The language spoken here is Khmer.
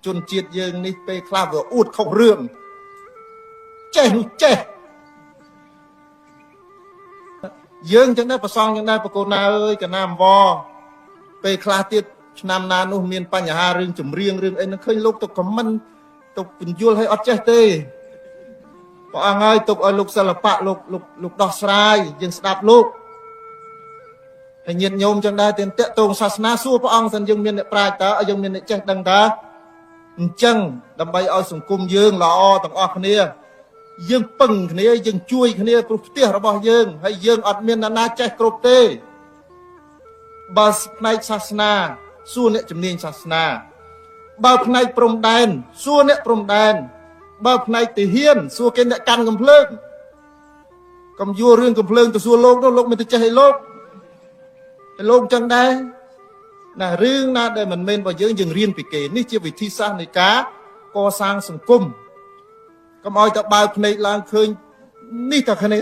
ជន់ជាតិយើងនេះពេលខ្លះវាអួតខុសរឿងចេះនោះចេះយើងចឹងដែរប្រសងចឹងដែរប្រកូនណាអើយកណាមវពេលខ្លះទៀតឆ្នាំណានោះមានបញ្ហារឿងចម្រៀងរឿងអីនឹងឃើញលោកទៅខមមិនទៅបញ្យល់ឲ្យអត់ចេះទេព្រះអង្គហើយទុកឲ្យលោកសិល្បៈលោកដោះស្រាយយើងស្ដាប់លោកហើយញាតិញោមចឹងដែរទានតេតងសាសនាសួរព្រះអង្គសិនយើងមានអ្នកប្រាជ្ញតើយើងមានអ្នកចេះដឹងតើអញ្ចឹងដើម្បីឲ្យសង្គមយើងល្អទាំងអស់គ្នាយើងពឹងគ្នាយើងជួយគ្នាព្រោះផ្ទះរបស់យើងហើយយើងអត់មានអ្នកណាចេះគ្រប់ទេបើផ្នែកសាសនាសួរអ្នកជំនាញសាសនាបើផ្នែកព្រំដែនសួរអ្នកព្រំដែនបើផ្នែកទាហានសួរគេអ្នកកាន់កំភ្លើងកុំយួររឿងកំភ្លើងទៅសួរលោកនោះលោកមិនទៅចេះឲ្យលោកចឹងដែរណារឿងណាដែលមិនមែនរបស់យើងរៀនពីគេនេះជាវិធីសាស្ត្រនៃការកសាងសង្គមកុំឲ្យតែបើកភ្នែកឡើងឃើញនេះតែគ្នា